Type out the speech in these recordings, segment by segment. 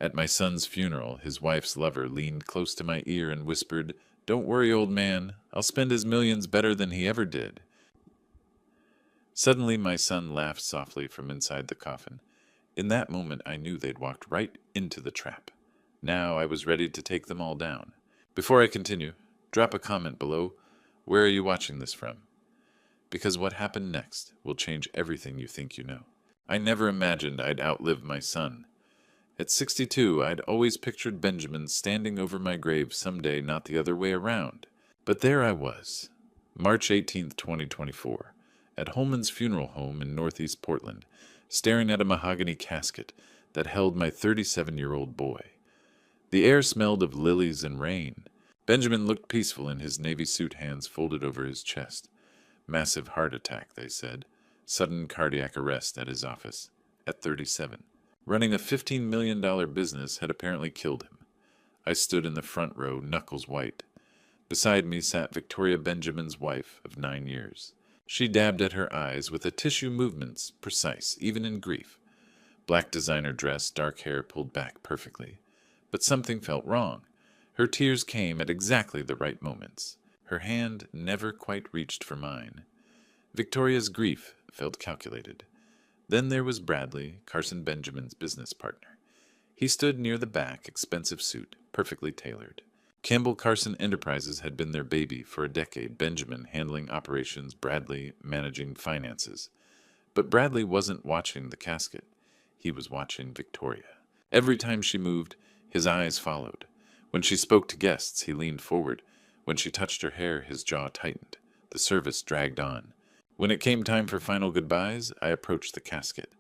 At my son's funeral, his wife's lover leaned close to my ear and whispered, "Don't worry, old man. I'll spend his millions better than he ever did." Suddenly, my son laughed softly from inside the coffin. In that moment, I knew they'd walked right into the trap. Now I was ready to take them all down. Before I continue, drop a comment below. Where are you watching this from? Because what happened next will change everything you think you know. I never imagined I'd outlive my son. At 62, I'd always pictured Benjamin standing over my grave someday, not the other way around. But there I was, March 18th, 2024, at Holman's funeral home in northeast Portland, staring at a mahogany casket that held my 37-year-old boy. The air smelled of lilies and rain. Benjamin looked peaceful in his navy suit, hands folded over his chest. Massive heart attack, they said. Sudden cardiac arrest at his office, at 37. Running a $15 million business had apparently killed him. I stood in the front row, knuckles white. Beside me sat Victoria Benjamin's wife of 9 years. She dabbed at her eyes with a tissue movements precise, even in grief. Black designer dress, dark hair pulled back perfectly. But something felt wrong. Her tears came at exactly the right moments. Her hand never quite reached for mine. Victoria's grief felt calculated. Then there was Bradley, Carson Benjamin's business partner. He stood near the back, expensive suit, perfectly tailored. Campbell Carson Enterprises had been their baby for a decade, Benjamin handling operations, Bradley managing finances. But Bradley wasn't watching the casket. He was watching Victoria. Every time she moved, his eyes followed. When she spoke to guests, he leaned forward. When she touched her hair, his jaw tightened. The service dragged on. When it came time for final goodbyes, I approached the casket.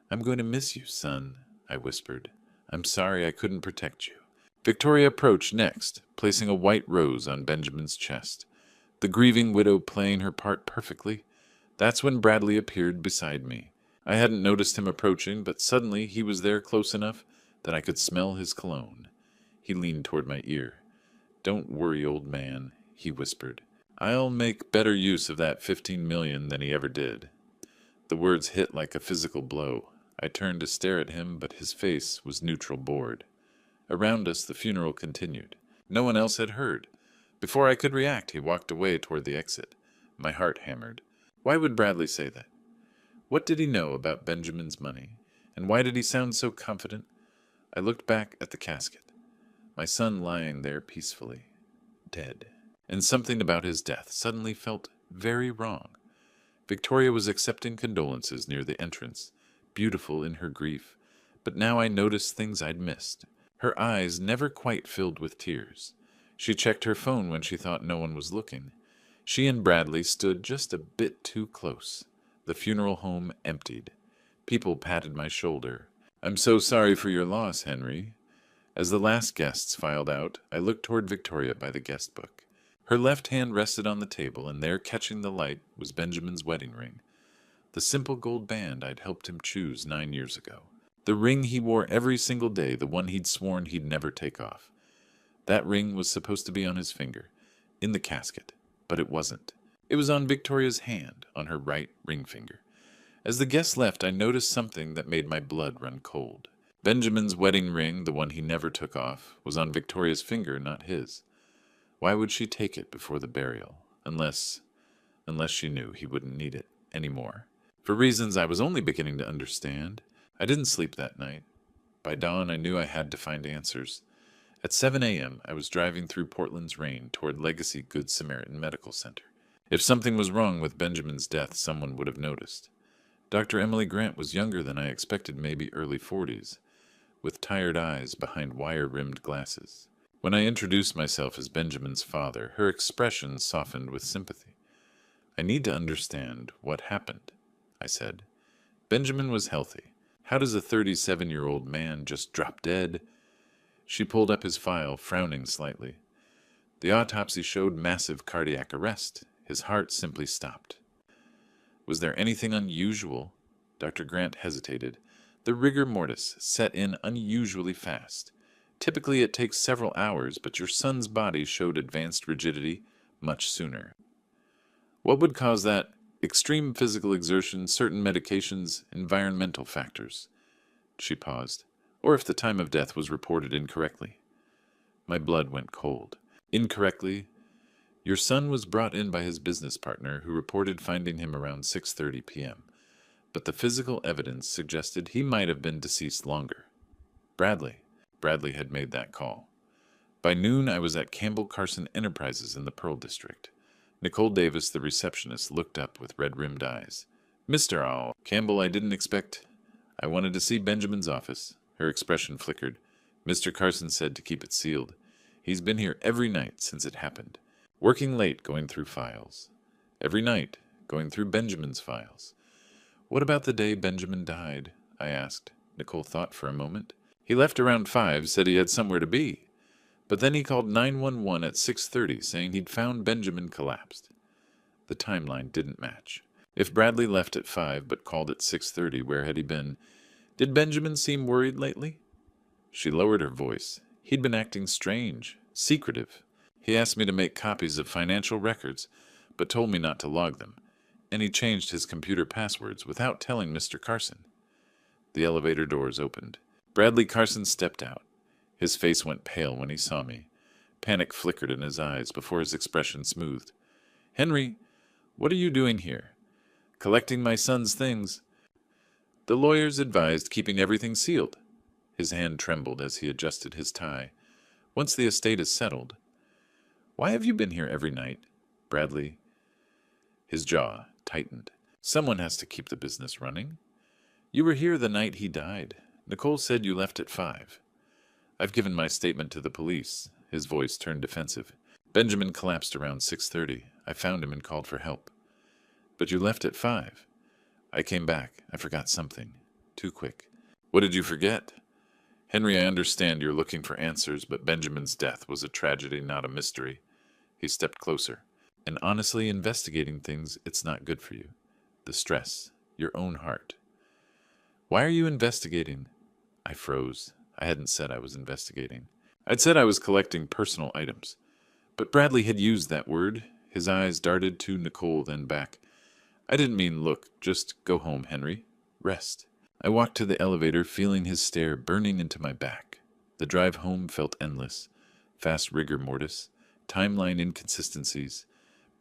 "I'm going to miss you, son," I whispered. "I'm sorry I couldn't protect you." Victoria approached next, placing a white rose on Benjamin's chest. The grieving widow playing her part perfectly. That's when Bradley appeared beside me. I hadn't noticed him approaching, but suddenly he was there close enough that I could smell his cologne. He leaned toward my ear. "Don't worry, old man," he whispered. "I'll make better use of that 15 million than he ever did." The words hit like a physical blow. I turned to stare at him, but his face was neutral, bored. Around us, the funeral continued. No one else had heard. Before I could react, he walked away toward the exit. My heart hammered. Why would Bradley say that? What did he know about Benjamin's money? And why did he sound so confident? I looked back at the casket. My son lying there peacefully, dead. And something about his death suddenly felt very wrong. Victoria was accepting condolences near the entrance, beautiful in her grief, but now I noticed things I'd missed. Her eyes never quite filled with tears. She checked her phone when she thought no one was looking. She and Bradley stood just a bit too close. The funeral home emptied. People patted my shoulder. "I'm so sorry for your loss, Henry." As the last guests filed out, I looked toward Victoria by the guest book. Her left hand rested on the table, and there, catching the light, was Benjamin's wedding ring. The simple gold band I'd helped him choose 9 years ago. The ring he wore every single day, the one he'd sworn he'd never take off. That ring was supposed to be on his finger, in the casket, but it wasn't. It was on Victoria's hand, on her right ring finger. As the guests left, I noticed something that made my blood run cold. Benjamin's wedding ring, the one he never took off, was on Victoria's finger, not his. Why would she take it before the burial? Unless she knew he wouldn't need it anymore. For reasons I was only beginning to understand, I didn't sleep that night. By dawn, I knew I had to find answers. At 7 a.m., I was driving through Portland's rain toward Legacy Good Samaritan Medical Center. If something was wrong with Benjamin's death, someone would have noticed. Dr. Emily Grant was younger than I expected, maybe early 40s, with tired eyes behind wire-rimmed glasses. When I introduced myself as Benjamin's father, her expression softened with sympathy. "I need to understand what happened," I said. "Benjamin was healthy. How does a 37-year-old man just drop dead?" She pulled up his file, frowning slightly. The autopsy showed massive cardiac arrest. His heart simply stopped. Was there anything unusual? Dr. Grant hesitated. The rigor mortis set in unusually fast. Typically it takes several hours, but your son's body showed advanced rigidity much sooner. What would cause that? Extreme physical exertion, certain medications, environmental factors. She paused. or if the time of death was reported incorrectly. My blood went cold. Incorrectly, your son was brought in by his business partner, who reported finding him around 6:30 p.m., but the physical evidence suggested he might have been deceased longer. Bradley. Bradley had made that call. By noon, I was at Campbell Carson Enterprises in the Pearl District. Nicole Davis, the receptionist, looked up with red-rimmed eyes. Mr. Campbell, I didn't expect. I wanted to see Benjamin's office. Her expression flickered. Mr. Carson said to keep it sealed. He's been here every night since it happened, working late going through files. Every night, going through Benjamin's files. What about the day Benjamin died? I asked. Nicole thought for a moment. He left around 5, said he had somewhere to be. But then he called 911 at 6:30, saying he'd found Benjamin collapsed. The timeline didn't match. If Bradley left at 5 but called at 6:30, where had he been? Did Benjamin seem worried lately? She lowered her voice. He'd been acting strange, secretive. He asked me to make copies of financial records, but told me not to log them. And he changed his computer passwords without telling Mr. Carson. The elevator doors opened. Bradley Carson stepped out. His face went pale when he saw me. Panic flickered in his eyes before his expression smoothed. Henry, what are you doing here? Collecting my son's things. The lawyers advised keeping everything sealed. His hand trembled as he adjusted his tie. Once the estate is settled. Why have you been here every night, Bradley? His jaw tightened. Someone has to keep the business running. You were here the night he died. Nicole said you left at 5. I've given my statement to the police. His voice turned defensive. Benjamin collapsed around 6:30. I found him and called for help. But you left at 5. I came back. I forgot something. Too quick. What did you forget? Henry, I understand you're looking for answers, but Benjamin's death was a tragedy, not a mystery. He stepped closer. And honestly, investigating things, it's not good for you. The stress. Your own heart. Why are you investigating? I froze. I hadn't said I was investigating. I'd said I was collecting personal items. But Bradley had used that word. His eyes darted to Nicole, then back. I didn't mean look. Just go home, Henry. Rest. I walked to the elevator, feeling his stare burning into my back. The drive home felt endless. Fast rigor mortis. Timeline inconsistencies.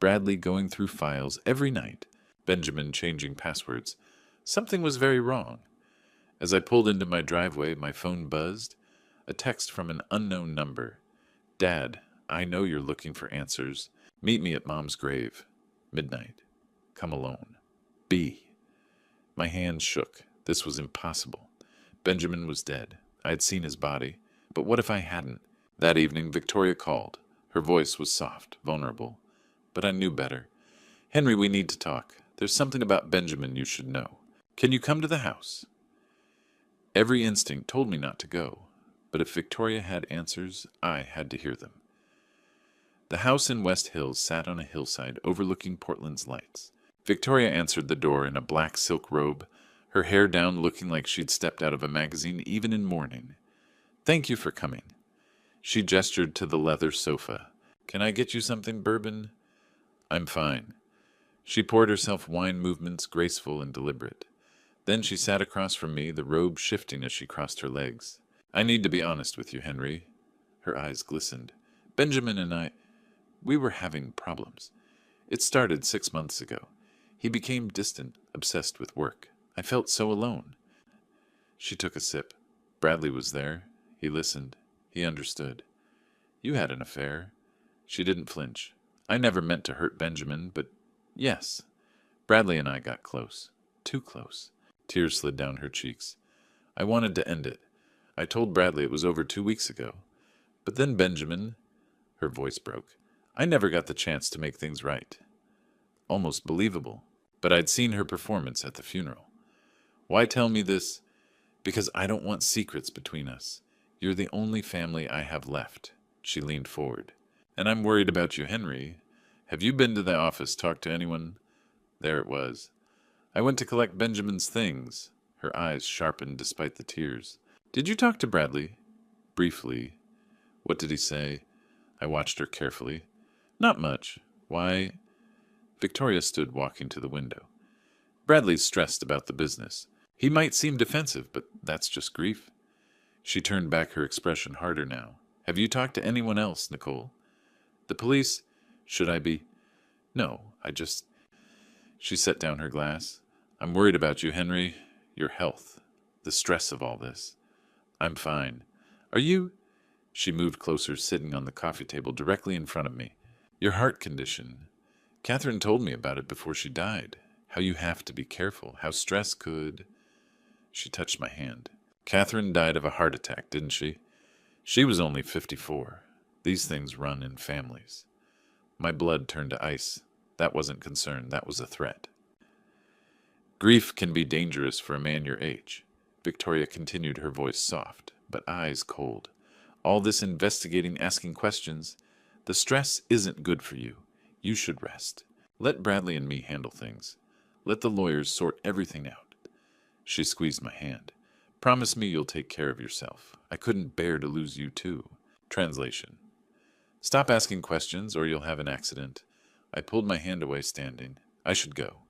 Bradley going through files every night. Benjamin changing passwords. Something was very wrong. As I pulled into my driveway, my phone buzzed. A text from an unknown number. Dad, I know you're looking for answers. Meet me at Mom's grave. Midnight. Come alone. B. My hands shook. This was impossible. Benjamin was dead. I had seen his body. But what if I hadn't? That evening, Victoria called. Her voice was soft, vulnerable. But I knew better. Henry, we need to talk. There's something about Benjamin you should know. Can you come to the house? Every instinct told me not to go. But if Victoria had answers, I had to hear them. The house in West Hills sat on a hillside overlooking Portland's lights. Victoria answered the door in a black silk robe, her hair down looking like she'd stepped out of a magazine even in mourning. Thank you for coming. She gestured to the leather sofa. Can I get you something, bourbon? I'm fine. She poured herself wine, movements graceful and deliberate. Then she sat across from me, the robe shifting as she crossed her legs. I need to be honest with you, Henry. Her eyes glistened. Benjamin and we were having problems. It started 6 months ago. He became distant, obsessed with work. I felt so alone. She took a sip. Bradley was there. He listened. He understood. You had an affair. She didn't flinch. I never meant to hurt Benjamin, but yes. Bradley and I got close. Too close. Tears slid down her cheeks. I wanted to end it. I told Bradley it was over 2 weeks ago. But then Benjamin... Her voice broke. I never got the chance to make things right. Almost believable. But I'd seen her performance at the funeral. Why tell me this? Because I don't want secrets between us. You're the only family I have left. She leaned forward. And I'm worried about you, Henry. Have you been to the office, talked to anyone? There it was. I went to collect Benjamin's things. Her eyes sharpened despite the tears. Did you talk to Bradley? Briefly. What did he say? I watched her carefully. Not much. Why? Victoria stood walking to the window. Bradley's stressed about the business. He might seem defensive, but that's just grief. She turned back her expression harder now. Have you talked to anyone else, Nicole? The police? Should I be? No, I just... She set down her glass. I'm worried about you, Henry. Your health. The stress of all this. I'm fine. Are you? She moved closer, sitting on the coffee table directly in front of me. Your heart condition. Catherine told me about it before she died. How you have to be careful. How stress could... She touched my hand. Catherine died of a heart attack, didn't she? She was only 54. These things run in families. My blood turned to ice. That wasn't concern. That was a threat. Grief can be dangerous for a man your age. Victoria continued, her voice soft, but eyes cold. All this investigating, asking questions. The stress isn't good for you. You should rest. Let Bradley and me handle things. Let the lawyers sort everything out. She squeezed my hand. Promise me you'll take care of yourself. I couldn't bear to lose you too. Translation. Stop asking questions or you'll have an accident. I pulled my hand away, standing. I should go.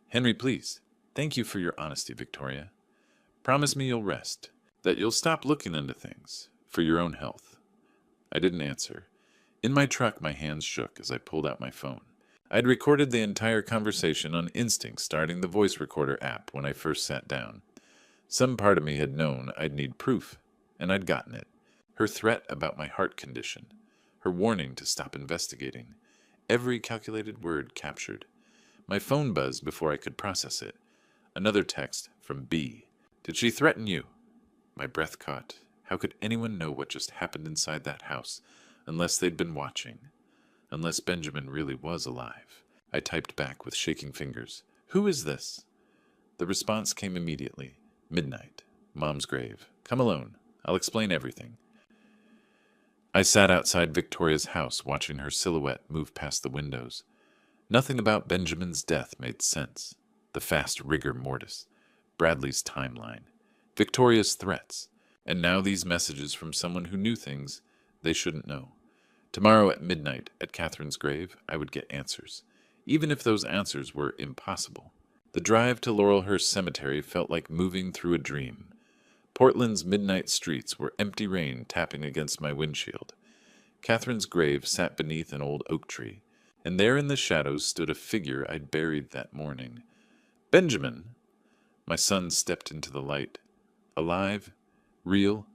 Henry, please. Thank you for your honesty, Victoria. Promise me you'll rest. That you'll stop looking into things. For your own health. I didn't answer. In my truck, my hands shook as I pulled out my phone. I'd recorded the entire conversation on instinct, starting the voice recorder app when I first sat down. Some part of me had known I'd need proof, and I'd gotten it. Her threat about my heart condition. Her warning to stop investigating. Every calculated word captured. My phone buzzed before I could process it. Another text from B. Did she threaten you? My breath caught. How could anyone know what just happened inside that house, unless they'd been watching? Unless Benjamin really was alive. I typed back with shaking fingers. Who is this? The response came immediately. Midnight. Mom's grave. Come alone. I'll explain everything. I sat outside Victoria's house, watching her silhouette move past the windows. Nothing about Benjamin's death made sense. The fast rigor mortis. Bradley's timeline. Victoria's threats. And now these messages from someone who knew things they shouldn't know. Tomorrow at midnight, at Catherine's grave, I would get answers. Even if those answers were impossible. The drive to Laurelhurst Cemetery felt like moving through a dream. Portland's midnight streets were empty rain tapping against my windshield. Catherine's grave sat beneath an old oak tree, and there in the shadows stood a figure I'd buried that morning. Benjamin! My son stepped into the light. Alive? Real?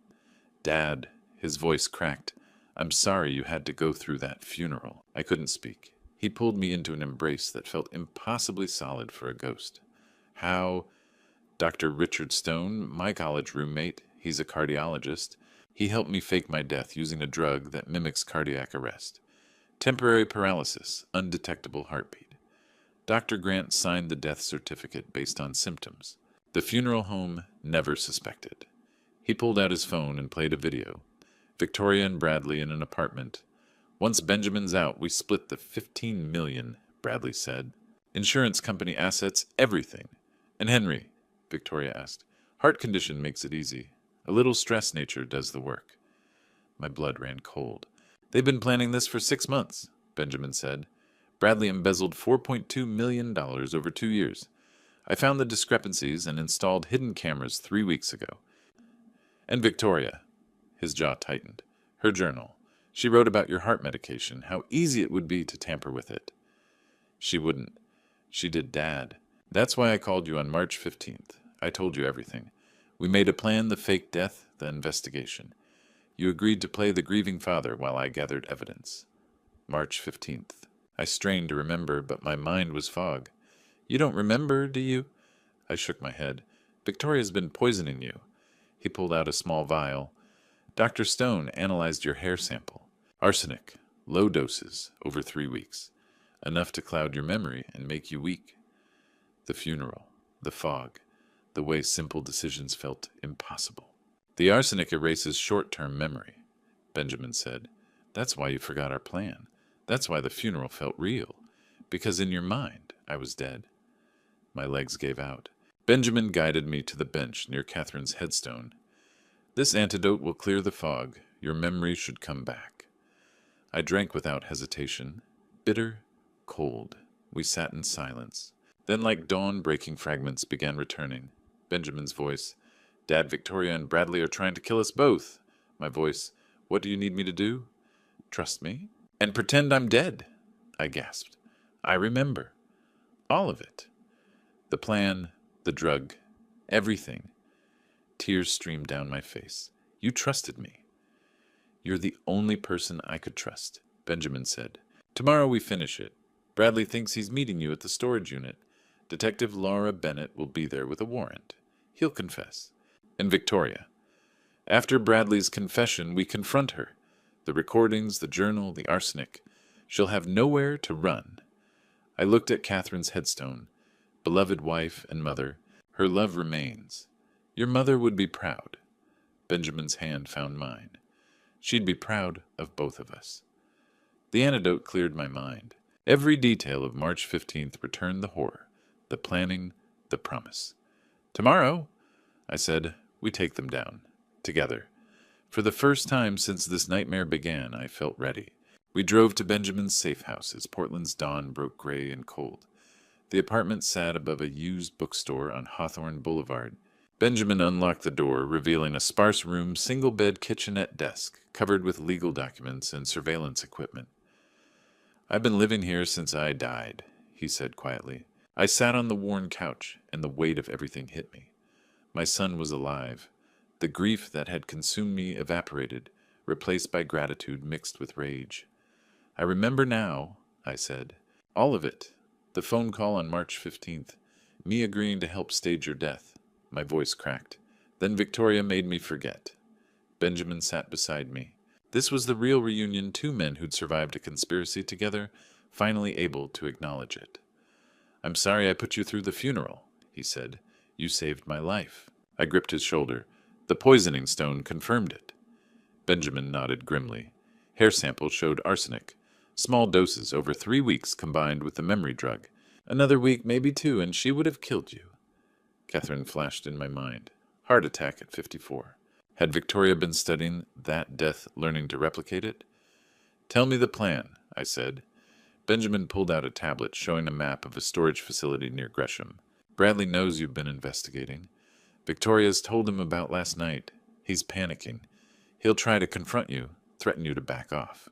Dad, his voice cracked. I'm sorry you had to go through that funeral. I couldn't speak. He pulled me into an embrace that felt impossibly solid for a ghost. How? Dr. Richard Stone, my college roommate, he's a cardiologist. He helped me fake my death using a drug that mimics cardiac arrest. Temporary paralysis, undetectable heartbeat. Dr. Grant signed the death certificate based on symptoms. The funeral home never suspected. He pulled out his phone and played a video. Victoria and Bradley in an apartment. Once Benjamin's out, we split the $15 million, Bradley said. Insurance company assets, everything. And Henry, Victoria asked. Heart condition makes it easy. A little stress nature does the work. My blood ran cold. They've been planning this for 6 months, Benjamin said. Bradley embezzled $4.2 million over 2 years. I found the discrepancies and installed hidden cameras 3 weeks ago. And Victoria, his jaw tightened. Her journal. She wrote about your heart medication, how easy it would be to tamper with it. She wouldn't. She did Dad. That's why I called you on March 15th. I told you everything. We made a plan, the fake death, the investigation. You agreed to play the grieving father while I gathered evidence. March 15th. I strained to remember, but my mind was fog. You don't remember, do you? I shook my head. Victoria's been poisoning you. He pulled out a small vial. Dr. Stone analyzed your hair sample. Arsenic, low doses, over 3 weeks. Enough to cloud your memory and make you weak. The funeral, the fog, the way simple decisions felt impossible. The arsenic erases short-term memory, Benjamin said. That's why you forgot our plan. That's why the funeral felt real. Because in your mind, I was dead. My legs gave out. Benjamin guided me to the bench near Catherine's headstone. This antidote will clear the fog. Your memory should come back. I drank without hesitation. Bitter, cold. We sat in silence. Then, like dawn-breaking fragments began returning. Benjamin's voice. Dad, Victoria, and Bradley are trying to kill us both. My voice, what do you need me to do? Trust me? And pretend I'm dead, I gasped. I remember. All of it. The plan, the drug, everything. Tears streamed down my face. You trusted me. You're the only person I could trust, Benjamin said. Tomorrow we finish it. Bradley thinks he's meeting you at the storage unit. Detective Laura Bennett will be there with a warrant. He'll confess. And Victoria. After Bradley's confession, we confront her. The recordings, the journal, the arsenic. She'll have nowhere to run. I looked at Catherine's headstone. Beloved wife and mother. Her love remains. Your mother would be proud. Benjamin's hand found mine. She'd be proud of both of us. The antidote cleared my mind. Every detail of March 15th returned the horror, the planning, the promise. Tomorrow, I said, we take them down. Together. For the first time since this nightmare began, I felt ready. We drove to Benjamin's safe house as Portland's dawn broke gray and cold. The apartment sat above a used bookstore on Hawthorne Boulevard. Benjamin unlocked the door, revealing a sparse room, single-bed kitchenette desk, covered with legal documents and surveillance equipment. I've been living here since I died, he said quietly. I sat on the worn couch, and the weight of everything hit me. My son was alive. The grief that had consumed me evaporated, replaced by gratitude mixed with rage. I remember now, I said. All of it. The phone call on March 15th. Me agreeing to help stage your death. My voice cracked. Then Victoria made me forget. Benjamin sat beside me. This was the real reunion, two men who'd survived a conspiracy together, finally able to acknowledge it. I'm sorry I put you through the funeral, he said. You saved my life. I gripped his shoulder. The poisoning stone confirmed it. Benjamin nodded grimly. Hair samples showed arsenic. Small doses over 3 weeks combined with the memory drug. Another week, maybe 2, and she would have killed you. Catherine flashed in my mind. Heart attack at 54. Had Victoria been studying that death, learning to replicate it? Tell me the plan, I said. Benjamin pulled out a tablet showing a map of a storage facility near Gresham. Bradley knows you've been investigating. Victoria's told him about last night. He's panicking. He'll try to confront you, threaten you to back off.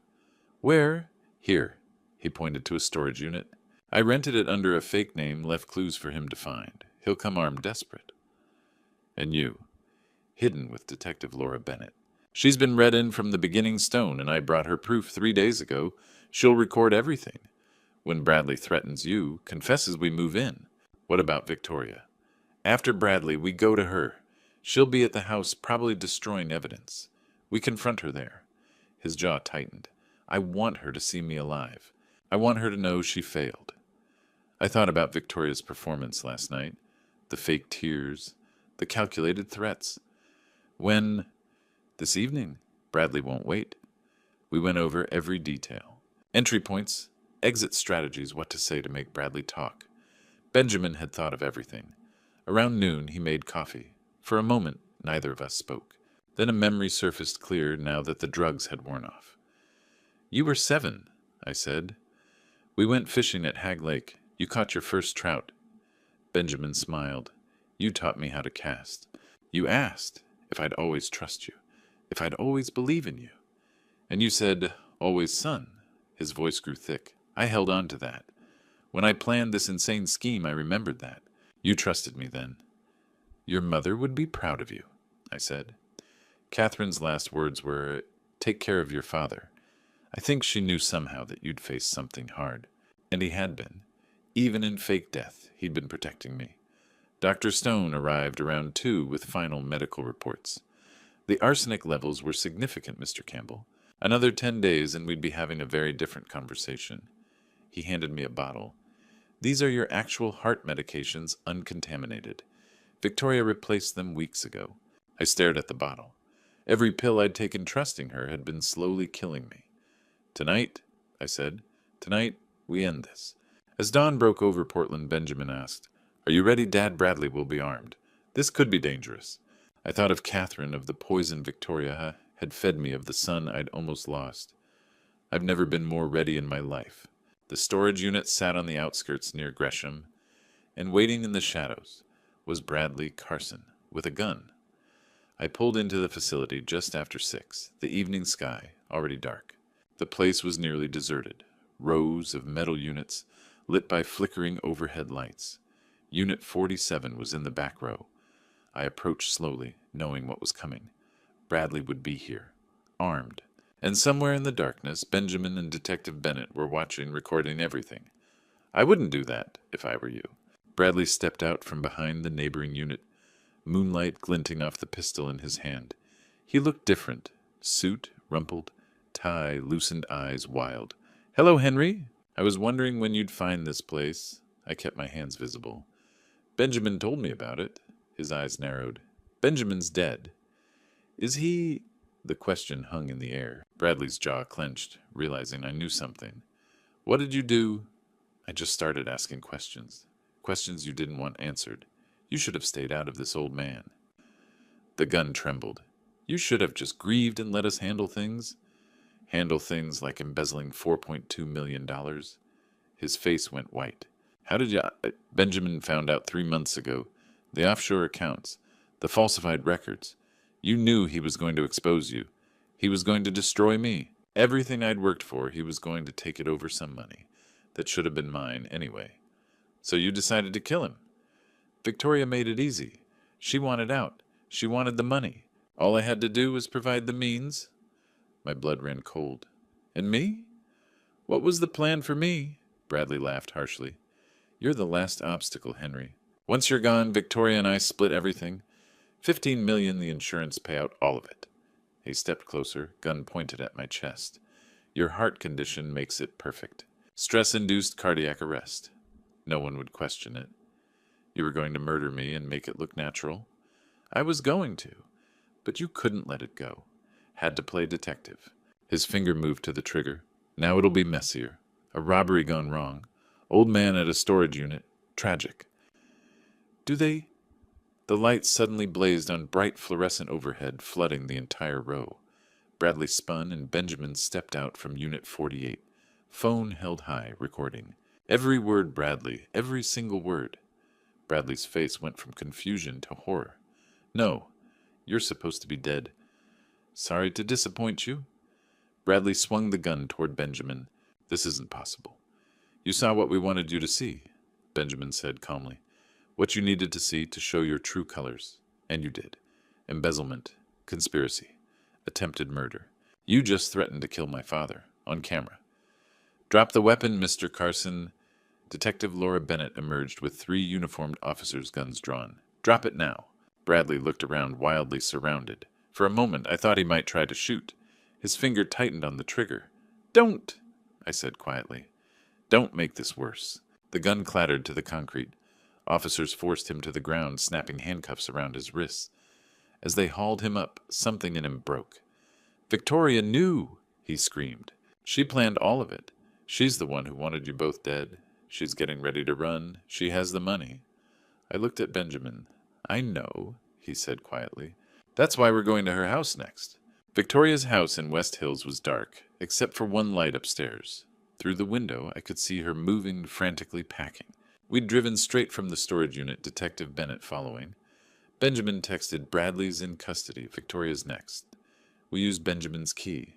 Where? Here. He pointed to a storage unit. I rented it under a fake name, left clues for him to find. He'll come armed desperate. And you. Hidden with Detective Laura Bennett. She's been read in from the beginning stone, and I brought her proof 3 days ago. She'll record everything. When Bradley threatens you, confesses we move in. What about Victoria? After Bradley, we go to her. She'll be at the house, probably destroying evidence. We confront her there. His jaw tightened. I want her to see me alive. I want her to know she failed. I thought about Victoria's performance last night. The fake tears. The calculated threats. When? This evening. Bradley won't wait. We went over every detail. Entry points, exit strategies, what to say to make Bradley talk. Benjamin had thought of everything. Around noon, he made coffee. For a moment, neither of us spoke. Then a memory surfaced clear now that the drugs had worn off. You were 7, I said. We went fishing at Hag Lake. You caught your first trout. Benjamin smiled. You taught me how to cast. You asked if I'd always trust you, if I'd always believe in you. And you said, always, son. His voice grew thick. I held on to that. When I planned this insane scheme, I remembered that. You trusted me then. Your mother would be proud of you, I said. Catherine's last words were, take care of your father. I think she knew somehow that you'd face something hard. And he had been. Even in fake death, he'd been protecting me. Dr. Stone arrived around 2 with final medical reports. The arsenic levels were significant, Mr. Campbell. Another 10 days and we'd be having a very different conversation. He handed me a bottle. These are your actual heart medications, uncontaminated. Victoria replaced them weeks ago. I stared at the bottle. Every pill I'd taken trusting her had been slowly killing me. Tonight, I said, tonight we end this. As dawn broke over Portland, Benjamin asked, are you ready? Dad? Bradley will be armed. This could be dangerous. I thought of Catherine, of the poison Victoria had fed me, of the son I'd almost lost. I've never been more ready in my life. The storage unit sat on the outskirts near Gresham, and waiting in the shadows was Bradley Carson with a gun. I pulled into the facility just after 6, the evening sky already dark. The place was nearly deserted. Rows of metal units lit by flickering overhead lights. Unit 47 was in the back row. I approached slowly, knowing what was coming. Bradley would be here, armed. And somewhere in the darkness, Benjamin and Detective Bennett were watching, recording everything. I wouldn't do that if I were you. Bradley stepped out from behind the neighboring unit, moonlight glinting off the pistol in his hand. He looked different. Suit rumpled, tie loosened, eyes wild. "Hello, Henry. I was wondering when you'd find this place." I kept my hands visible. "Benjamin told me about it." His eyes narrowed. "Benjamin's dead." "Is he—" The question hung in the air. Bradley's jaw clenched, realizing I knew something. "What did you do?" I just started asking questions. Questions you didn't want answered. You should have stayed out of this, old man. The gun trembled. "You should have just grieved and let us handle things." "Handle things like embezzling $4.2 million?" His face went white. "How did you—" "Benjamin found out 3 months ago. The offshore accounts. The falsified records. You knew he was going to expose you. He was going to destroy me. Everything I'd worked for, he was going to take it over some money that should have been mine anyway. So you decided to kill him. Victoria made it easy. She wanted out. She wanted the money. All I had to do was provide the means." My blood ran cold. "And me? What was the plan for me?" Bradley laughed harshly. "You're the last obstacle, Henry. Once you're gone, Victoria and I split everything. 15 million, the insurance payout, all of it." He stepped closer, gun pointed at my chest. "Your heart condition makes it perfect. Stress-induced cardiac arrest. No one would question it. You were going to murder me and make it look natural?" "I was going to, but you couldn't let it go. Had to play detective." His finger moved to the trigger. "Now it'll be messier. A robbery gone wrong. Old man at a storage unit. Tragic." "Do they—" The lights suddenly blazed on bright fluorescent overhead, flooding the entire row. Bradley spun and Benjamin stepped out from Unit 48. Phone held high, recording. Every word Bradley, every single word. Bradley's face went from confusion to horror. "No, you're supposed to be dead. Sorry to disappoint you." Bradley swung the gun toward Benjamin. "This isn't possible." "You saw what we wanted you to see," Benjamin said calmly. "What you needed to see to show your true colors. And you did. Embezzlement, conspiracy, attempted murder. You just threatened to kill my father, on camera." "Drop the weapon, Mr. Carson." Detective Laura Bennett emerged with 3 uniformed officers' guns drawn. "Drop it now." Bradley looked around, wildly surrounded. For a moment, I thought he might try to shoot. His finger tightened on the trigger. "Don't," I said quietly. "Don't make this worse." The gun clattered to the concrete. Officers forced him to the ground, snapping handcuffs around his wrists. As they hauled him up, something in him broke. "Victoria knew," he screamed. "She planned all of it. She's the one who wanted you both dead. She's getting ready to run. She has the money." I looked at Benjamin. "I know," he said quietly. "That's why we're going to her house next." Victoria's house in West Hills was dark, except for one light upstairs. Through the window, I could see her moving, frantically packing. We'd driven straight from the storage unit, Detective Bennett following. Benjamin texted, "Bradley's in custody, Victoria's next." We used Benjamin's key.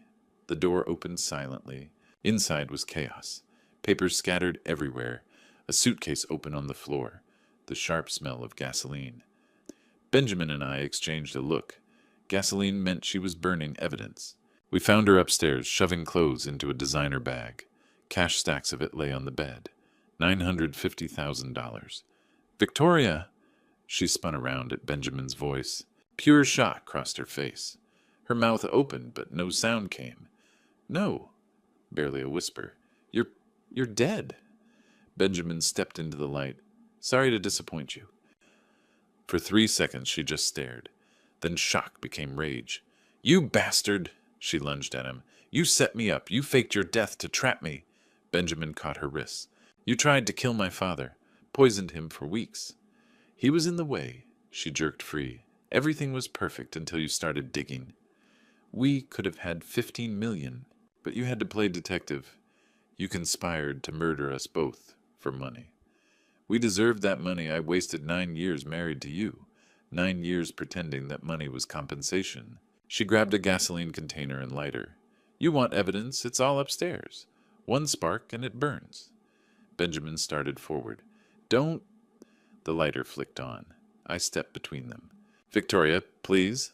The door opened silently. Inside was chaos. Papers scattered everywhere. A suitcase open on the floor. The sharp smell of gasoline. Benjamin and I exchanged a look. Gasoline meant she was burning evidence. We found her upstairs, shoving clothes into a designer bag. Cash stacks of it lay on the bed. $950,000. "Victoria!" She spun around at Benjamin's voice. Pure shock crossed her face. Her mouth opened, but no sound came. "No," barely a whisper. You're dead." Benjamin stepped into the light. "Sorry to disappoint you." For 3 seconds she just stared. Then shock became rage. "You bastard!" She lunged at him. "You set me up. You faked your death to trap me." Benjamin caught her wrists. "You tried to kill my father. Poisoned him for weeks." "He was in the way." She jerked free. "Everything was perfect until you started digging. We could have had 15 million, but you had to play detective. You conspired to murder us both for money. We deserved that money. I wasted 9 years married to you. 9 years pretending that money was compensation. She grabbed a gasoline container and lighter. You want evidence? It's all upstairs. One spark and it burns. Benjamin started forward. Don't. The lighter flicked on. I stepped between them. Victoria, please.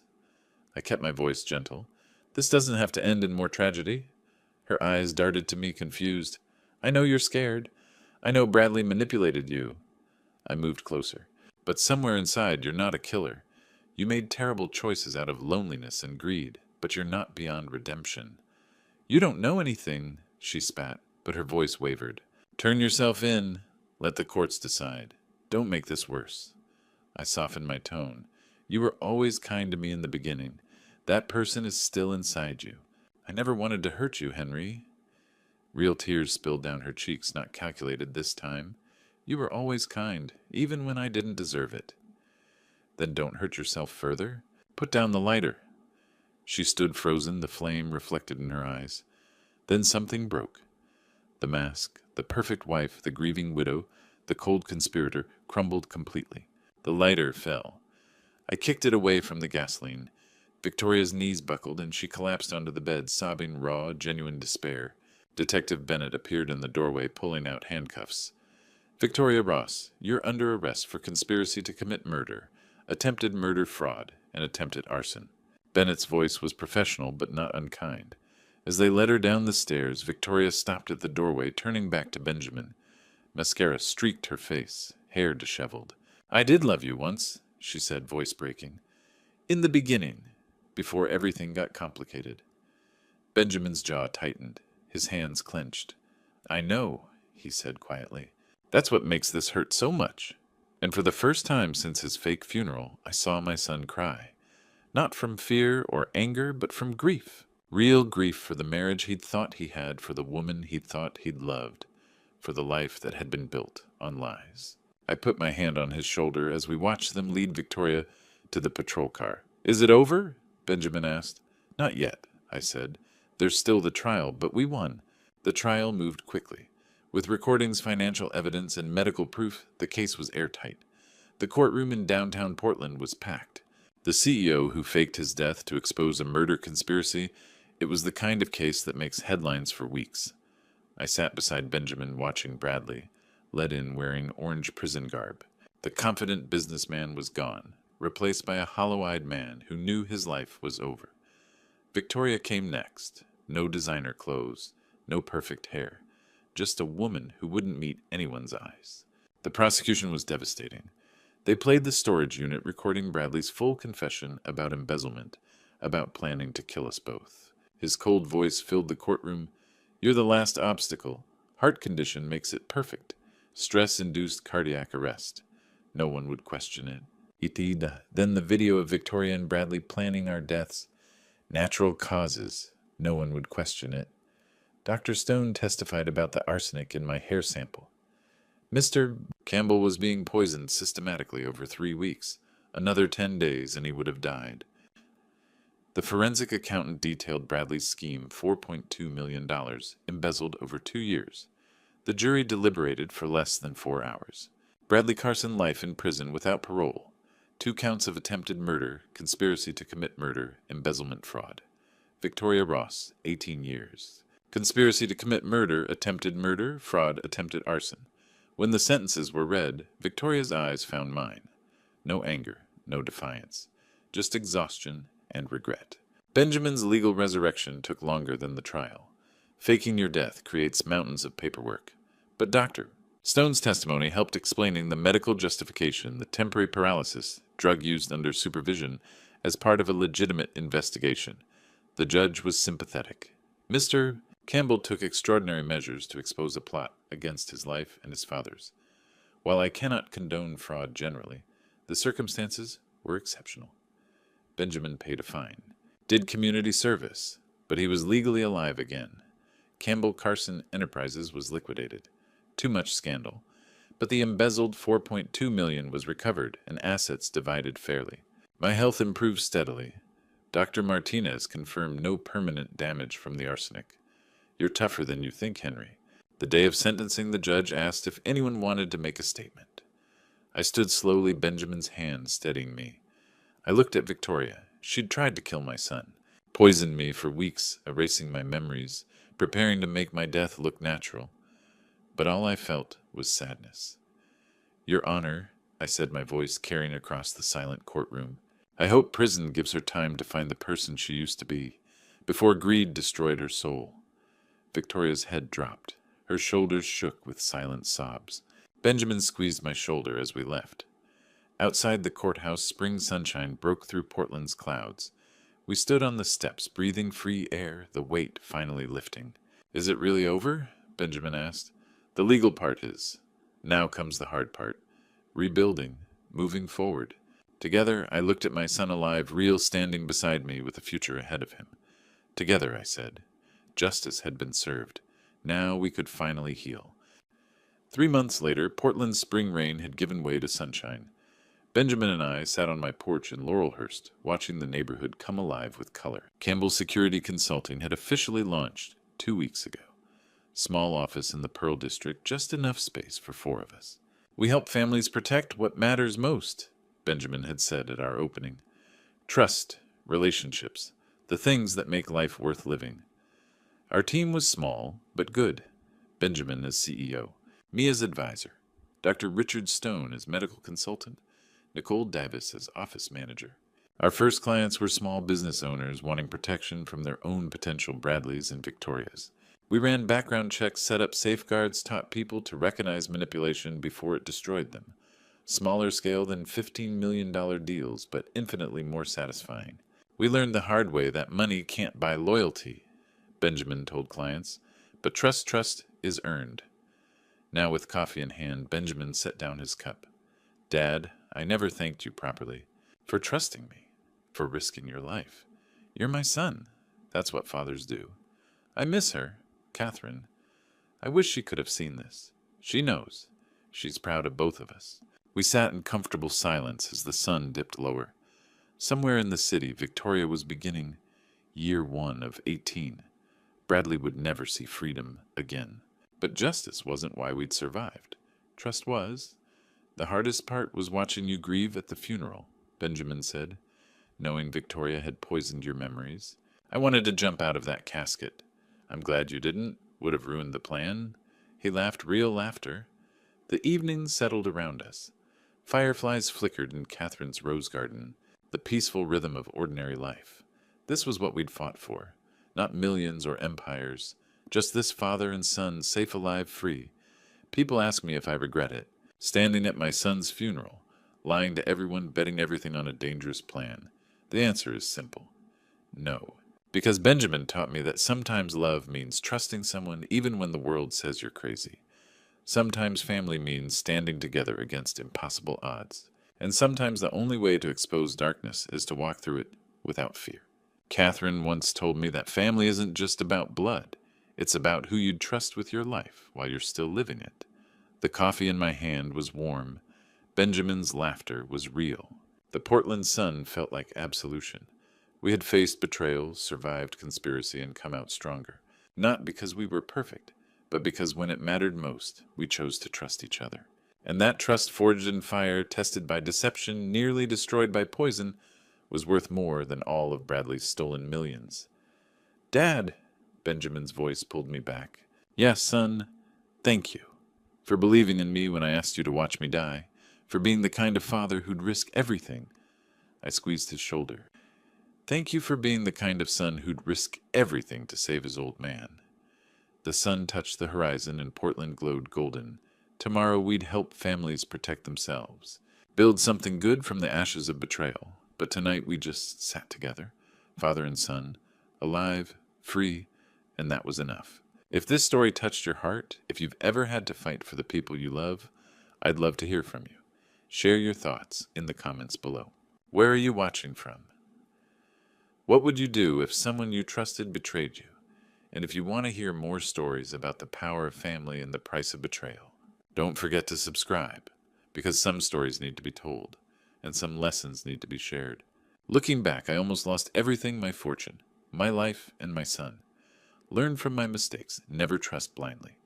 I kept my voice gentle. This doesn't have to end in more tragedy. Her eyes darted to me confused. I know you're scared. I know Bradley manipulated you. I moved closer. But somewhere inside, you're not a killer. You made terrible choices out of loneliness and greed, but you're not beyond redemption. You don't know anything, she spat, but her voice wavered. Turn yourself in. Let the courts decide. Don't make this worse. I softened my tone. You were always kind to me in the beginning. That person is still inside you. I never wanted to hurt you, Henry. Real tears spilled down her cheeks, not calculated this time. You were always kind, even when I didn't deserve it. Then don't hurt yourself further. Put down the lighter. She stood frozen, the flame reflected in her eyes. Then something broke. The mask, the perfect wife, the grieving widow, the cold conspirator crumbled completely. The lighter fell. I kicked it away from the gasoline. Victoria's knees buckled and she collapsed onto the bed, sobbing raw, genuine despair. Detective Bennett appeared in the doorway, pulling out handcuffs. Victoria Ross, you're under arrest for conspiracy to commit murder, attempted murder fraud, and attempted arson. Bennett's voice was professional but not unkind. As they led her down the stairs, Victoria stopped at the doorway, turning back to Benjamin. Mascara streaked her face, hair disheveled. I did love you once, she said, voice breaking. In the beginning, before everything got complicated. Benjamin's jaw tightened. His hands clenched. I know, he said quietly. That's what makes this hurt so much. And for the first time since his fake funeral, I saw my son cry. Not from fear or anger, but from grief. Real grief for the marriage he'd thought he had, for the woman he'd thought he'd loved, for the life that had been built on lies. I put my hand on his shoulder as we watched them lead Victoria to the patrol car. Is it over? Benjamin asked. Not yet, I said. There's still the trial, but we won. The trial moved quickly. With recordings, financial evidence, and medical proof, the case was airtight. The courtroom in downtown Portland was packed. The CEO who faked his death to expose a murder conspiracy, it was the kind of case that makes headlines for weeks. I sat beside Benjamin watching Bradley, led in wearing orange prison garb. The confident businessman was gone, replaced by a hollow-eyed man who knew his life was over. Victoria came next. No designer clothes, no perfect hair. Just a woman who wouldn't meet anyone's eyes. The prosecution was devastating. They played the storage unit, recording Bradley's full confession about embezzlement, about planning to kill us both. His cold voice filled the courtroom. You're the last obstacle. Heart condition makes it perfect. Stress-induced cardiac arrest. No one would question it. Itida. Then the video of Victoria and Bradley planning our deaths. Natural causes. No one would question it. Dr. Stone testified about the arsenic in my hair sample. Mr. Campbell was being poisoned systematically over 3 weeks. Another 10 days and he would have died. The forensic accountant detailed Bradley's scheme, $4.2 million, embezzled over 2 years. The jury deliberated for less than 4 hours. Bradley Carson life in prison without parole. 2 counts of attempted murder, conspiracy to commit murder, embezzlement fraud. Victoria Ross, 18 years. Conspiracy to commit murder, attempted murder, fraud, attempted arson. When the sentences were read, Victoria's eyes found mine. No anger, no defiance. Just exhaustion and regret. Benjamin's legal resurrection took longer than the trial. Faking your death creates mountains of paperwork. But Dr. Stone's testimony helped explaining the medical justification, the temporary paralysis, drug used under supervision, as part of a legitimate investigation. The judge was sympathetic. Mr. Campbell took extraordinary measures to expose a plot against his life and his father's. While I cannot condone fraud generally, the circumstances were exceptional. Benjamin paid a fine. Did community service, but he was legally alive again. Campbell Carson Enterprises was liquidated. Too much scandal. But the embezzled $4.2 million was recovered and assets divided fairly. My health improved steadily. Dr. Martinez confirmed no permanent damage from the arsenic. You're tougher than you think, Henry. The day of sentencing, the judge asked if anyone wanted to make a statement. I stood slowly, Benjamin's hand steadying me. I looked at Victoria. She'd tried to kill my son, poisoned me for weeks, erasing my memories, preparing to make my death look natural. But all I felt was sadness. Your Honor, I said, my voice carrying across the silent courtroom, I hope prison gives her time to find the person she used to be, before greed destroyed her soul. Victoria's head dropped. Her shoulders shook with silent sobs. Benjamin squeezed my shoulder as we left. Outside the courthouse, spring sunshine broke through Portland's clouds. We stood on the steps, breathing free air, the weight finally lifting. Is it really over? Benjamin asked. The legal part is. Now comes the hard part. Rebuilding, moving forward. Together, I looked at my son alive, real, standing beside me with a future ahead of him. Together, I said. Justice had been served. Now we could finally heal. 3 months later, Portland's spring rain had given way to sunshine. Benjamin and I sat on my porch in Laurelhurst, watching the neighborhood come alive with color. Campbell Security Consulting had officially launched 2 weeks ago. Small office in the Pearl District, just enough space for 4 of us. We help families protect what matters most, Benjamin had said at our opening. Trust, relationships, the things that make life worth living. Our team was small, but good. Benjamin as CEO, me as advisor, Dr. Richard Stone as medical consultant, Nicole Davis as office manager. Our first clients were small business owners wanting protection from their own potential Bradleys and Victorias. We ran background checks, set up safeguards, taught people to recognize manipulation before it destroyed them. Smaller scale than $15 million deals, but infinitely more satisfying. We learned the hard way that money can't buy loyalty, Benjamin told clients, but trust is earned. Now with coffee in hand, Benjamin set down his cup. Dad, I never thanked you properly for trusting me, for risking your life. You're my son. That's what fathers do. I miss her, Catherine. I wish she could have seen this. She knows. She's proud of both of us. We sat in comfortable silence as the sun dipped lower. Somewhere in the city, Victoria was beginning year 1 of 18. Bradley would never see freedom again. But justice wasn't why we'd survived. Trust was. The hardest part was watching you grieve at the funeral, Benjamin said, knowing Victoria had poisoned your memories. I wanted to jump out of that casket. I'm glad you didn't. Would have ruined the plan. He laughed real laughter. The evening settled around us. Fireflies flickered in Catherine's rose garden, the peaceful rhythm of ordinary life. This was what we'd fought for. Not millions or empires, just this father and son, safe, alive, free. People ask me if I regret it. Standing at my son's funeral, lying to everyone, betting everything on a dangerous plan. The answer is simple. No. Because Benjamin taught me that sometimes love means trusting someone even when the world says you're crazy. Sometimes family means standing together against impossible odds. And sometimes the only way to expose darkness is to walk through it without fear. Catherine once told me that family isn't just about blood. It's about who you'd trust with your life while you're still living it. The coffee in my hand was warm. Benjamin's laughter was real. The Portland sun felt like absolution. We had faced betrayal, survived conspiracy, and come out stronger. Not because we were perfect, but because when it mattered most, we chose to trust each other. And that trust, forged in fire, tested by deception, nearly destroyed by poison, was worth more than all of Bradley's stolen millions. Dad, Benjamin's voice pulled me back. Yes, son, thank you. For believing in me when I asked you to watch me die. For being the kind of father who'd risk everything. I squeezed his shoulder. Thank you for being the kind of son who'd risk everything to save his old man. The sun touched the horizon and Portland glowed golden. Tomorrow we'd help families protect themselves. Build something good from the ashes of betrayal. But tonight we just sat together, father and son, alive, free, and that was enough. If this story touched your heart, if you've ever had to fight for the people you love, I'd love to hear from you. Share your thoughts in the comments below. Where are you watching from? What would you do if someone you trusted betrayed you? And if you want to hear more stories about the power of family and the price of betrayal, don't forget to subscribe, because some stories need to be told, and some lessons need to be shared. Looking back, I almost lost everything: my fortune, my life, and my son. Learn from my mistakes. Never trust blindly.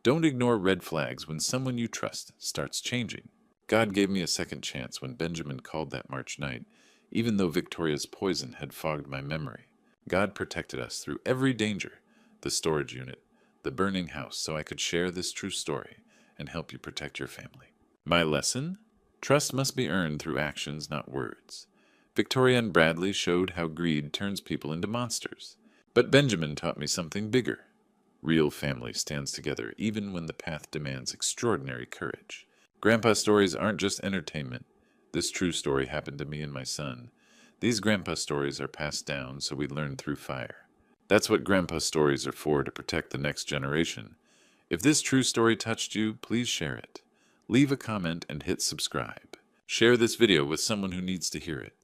Don't ignore red flags when someone you trust starts changing. God gave me a second chance when Benjamin called that March night. Even though Victoria's poison had fogged my memory, God protected us through every danger: the storage unit, the burning house, so I could share this true story and help you protect your family. My lesson? Trust must be earned through actions, not words. Victoria and Bradley showed how greed turns people into monsters. But Benjamin taught me something bigger. Real family stands together even when the path demands extraordinary courage. Grandpa stories aren't just entertainment. This true story happened to me and my son. These grandpa stories are passed down so we learn through fire. That's what grandpa stories are for, to protect the next generation. If this true story touched you, please share it. Leave a comment and hit subscribe. Share this video with someone who needs to hear it.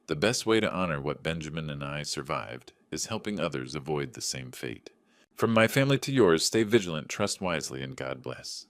The best way to honor what Benjamin and I survived is helping others avoid the same fate. From my family to yours, stay vigilant, trust wisely, and God bless.